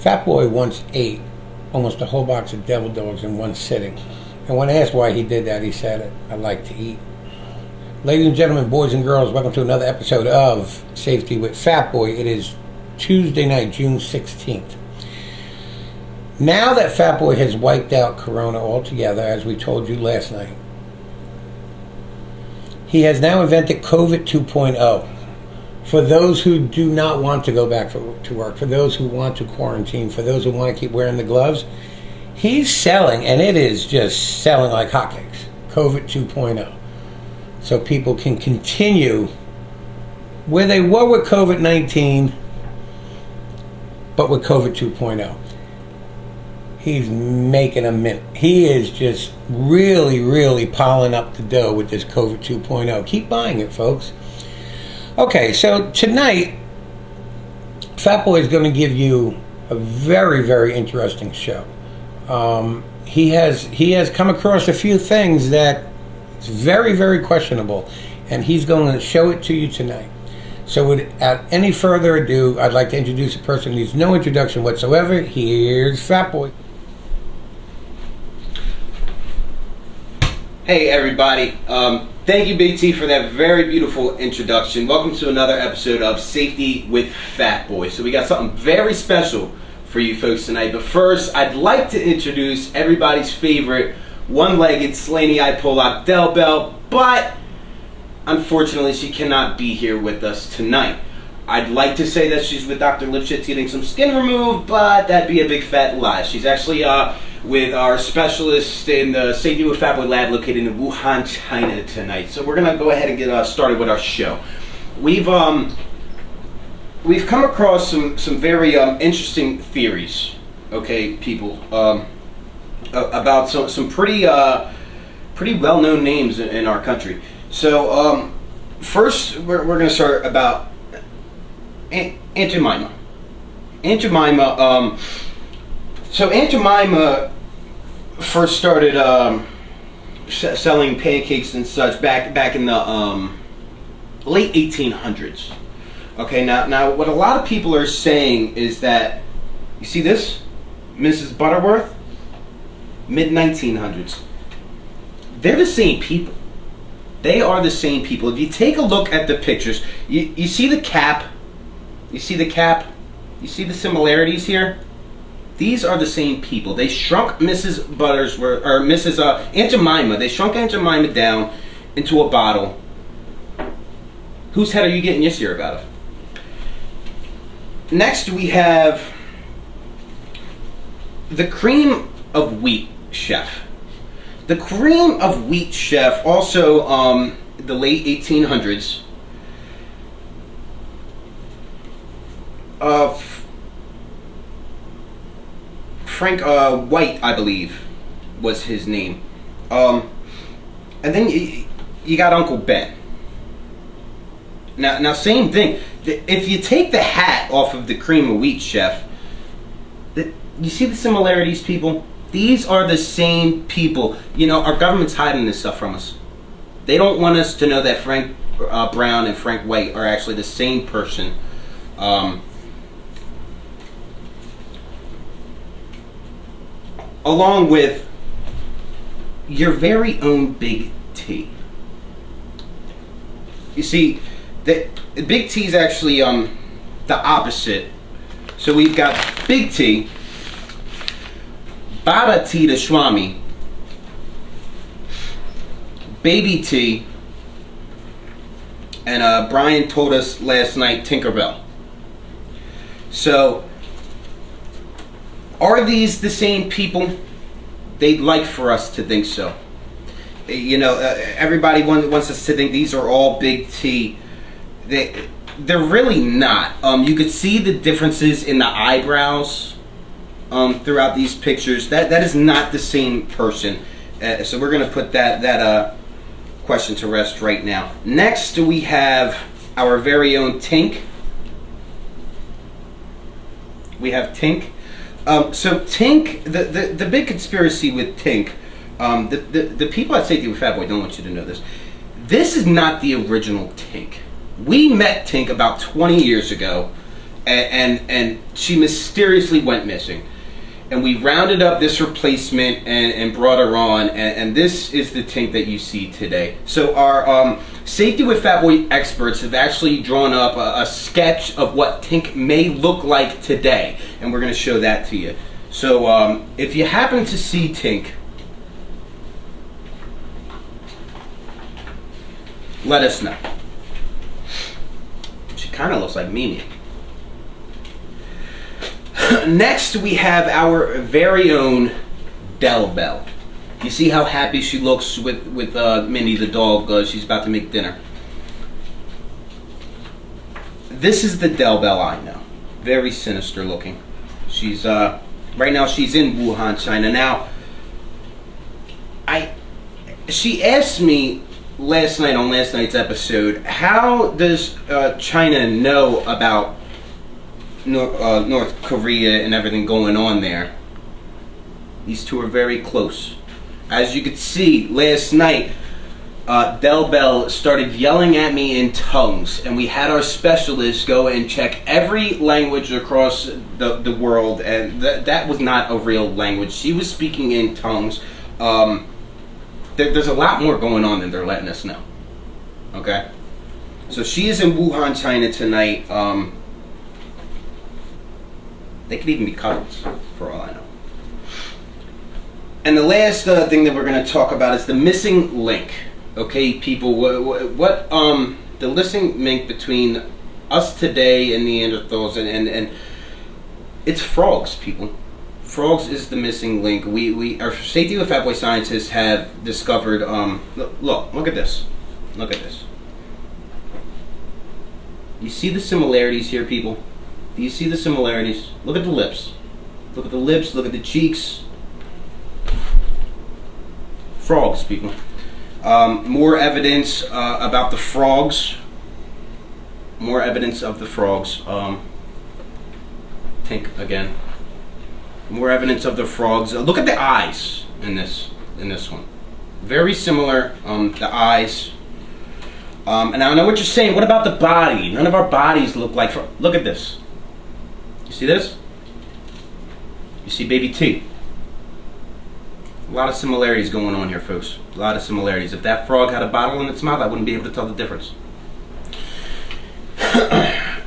Fat Boy once ate almost a whole box of devil dogs in one sitting. And when asked why he did that, he said, "I like to eat." Ladies and gentlemen, boys and girls, welcome to another episode of Safety with Fat Boy. It is Tuesday night, June 16th. Now that Fat Boy has wiped out Corona altogether, as we told you last night, he has now invented COVID 2.0. For those who do not want to go back to work, for those who want to quarantine, for those who want to keep wearing the gloves, he's selling, and it is just selling like hotcakes, COVID 2.0. So people can continue where they were with COVID-19, but with COVID 2.0. He's making a mint. He is just really piling up the dough with this COVID 2.0. Keep buying it, folks. Okay, so tonight, Fat Boy is going to give you a very interesting show. He has come across a few things that is very questionable, and he's going to show it to you tonight. So without any further ado, I'd like to introduce a person who needs no introduction whatsoever. Here's Fat Boy. Hey everybody, thank you Big T for that very beautiful introduction. Welcome to another episode of Safety with Fat Boy. So we got something very special for you folks tonight. But first, I'd like to introduce everybody's favorite one-legged Slaney-eyed Pollock Del Bell, but unfortunately she cannot be here with us tonight. I'd like to say that she's with Dr. Lipschitz getting some skin removed, but that'd be a big fat lie. She's actually with our specialist in the Safety with Fat Boy lab located in Wuhan, China tonight. So we're gonna go ahead and get started with our show. We've come across some very interesting theories, okay, people, about some pretty well-known names in our country. So first we're gonna start about Aunt Jemima. Aunt Jemima. So Aunt Jemima first started selling pancakes and such back in the late 1800s. Okay, now what a lot of people are saying is that, you see this, Mrs. Butterworth, mid 1900s. They're the same people. They are the same people. If you take a look at the pictures, you see the cap. You see the cap. You see the similarities here. These are the same people. They shrunk Mrs. Buttersworth, or Mrs. Aunt Jemima. They shrunk Aunt Jemima down into a bottle. Whose head are you getting your syrup out of? Next we have the cream of wheat chef. The cream of wheat chef, also the late 1800s. Frank White, I believe, was his name. And then you got Uncle Ben. Now, same thing. If you take the hat off of the cream of wheat chef, you see the similarities, people? These are the same people. You know, our government's hiding this stuff from us. They don't want us to know that Frank Brown and Frank White are actually the same person. Along with your very own Big T. You see, the Big T is actually the opposite. So we've got Big T, Baba T the Swami, Baby T, and Brian told us last night, Tinkerbell. So, are these the same people? They'd like for us to think so. You know, everybody wants us to think these are all Big T. They're really not. You could see the differences in the eyebrows throughout these pictures. That is not the same person. So we're going to put that question to rest right now. Next we have our very own Tink. We have Tink. So Tink, the big conspiracy with Tink, the people at Safety with Fat Boy don't want you to know this. This is not the original Tink. We met Tink about 20 years ago and she mysteriously went missing. And we rounded up this replacement and brought her on, and this is the Tink that you see today. So our Safety with Fatboy experts have actually drawn up a sketch of what Tink may look like today, and we're going to show that to you. So if you happen to see Tink, let us know. She kind of looks like Mimi. Next, we have our very own Del Bell. You see how happy she looks with Minnie the dog. She's about to make dinner. This is the Del Bell I know. Very sinister looking. She's right now she's in Wuhan, China. Now, she asked me last night on last night's episode, how does China know about North Korea and everything going on there? These two are very close. As you could see last night, Del Bell started yelling at me in tongues, and we had our specialists go and check every language across the world, and that was not a real language. She was speaking in tongues. There's a lot more going on than they're letting us know. Okay? So she is in Wuhan, China tonight. They could even be cousins, for all I know. And the last thing that we're going to talk about is the missing link. Okay, people, what the missing link between us today and Neanderthals, and it's frogs, people. Frogs is the missing link. Our Safety with Fatboy scientists have discovered. Look at this. Look at this. You see the similarities here, people? Do you see the similarities? Look at the lips. Look at the lips. Look at the cheeks. Frogs, people. More evidence about the frogs. More evidence of the frogs. Tink again. More evidence of the frogs. Look at the eyes in this one. Very similar. The eyes. And I know what you're saying. What about the body? None of our bodies look like frogs. Look at this. You see this? You see baby T. A lot of similarities going on here, folks. A lot of similarities. If that frog had a bottle in its mouth, I wouldn't be able to tell the difference.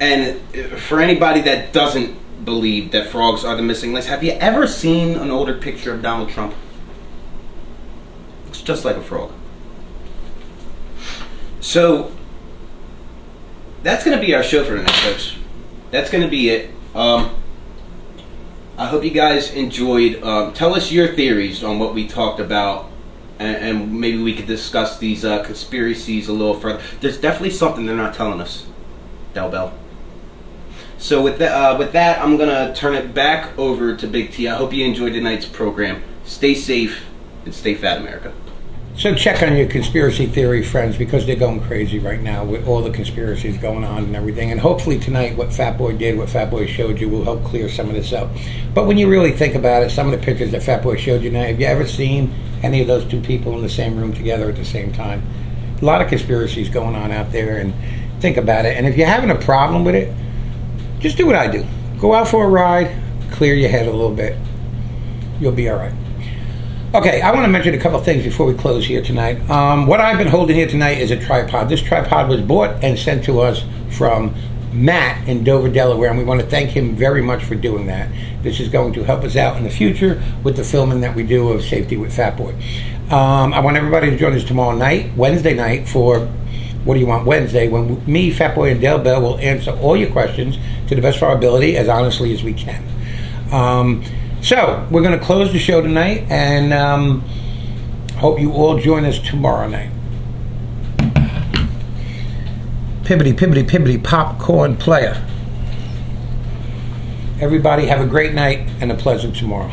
And for anybody that doesn't believe that frogs are the missing link, have you ever seen an older picture of Donald Trump? Looks just like a frog. So that's going to be our show for tonight, folks. That's going to be it. I hope you guys enjoyed. Tell us your theories on what we talked about, and maybe we could discuss these conspiracies a little further. There's definitely something they're not telling us, Del Bell. So with that, I'm gonna turn it back over to Big T. I hope you enjoyed tonight's program. Stay safe and stay fat, America. So check on your conspiracy theory friends, because they're going crazy right now with all the conspiracies going on and everything. And hopefully tonight what Fatboy did, what Fatboy showed you, will help clear some of this up. But when you really think about it, some of the pictures that Fatboy showed you now, have you ever seen any of those two people in the same room together at the same time? A lot of conspiracies going on out there, and think about it. And if you're having a problem with it, just do what I do. Go out for a ride, clear your head a little bit. You'll be all right. Okay, I want to mention a couple things before we close here tonight. What I've been holding here tonight is a tripod. This tripod was bought and sent to us from Matt in Dover, Delaware, and we want to thank him very much for doing that. This is going to help us out in the future with the filming that we do of Safety with Fatboy. I want everybody to join us tomorrow night, Wednesday night, for What Do You Want Wednesday, when me, Fatboy, and Del Bell will answer all your questions to the best of our ability, as honestly as we can. So, we're going to close the show tonight, and hope you all join us tomorrow night. Pibbity, pibbity, pibbity, popcorn player. Everybody have a great night and a pleasant tomorrow.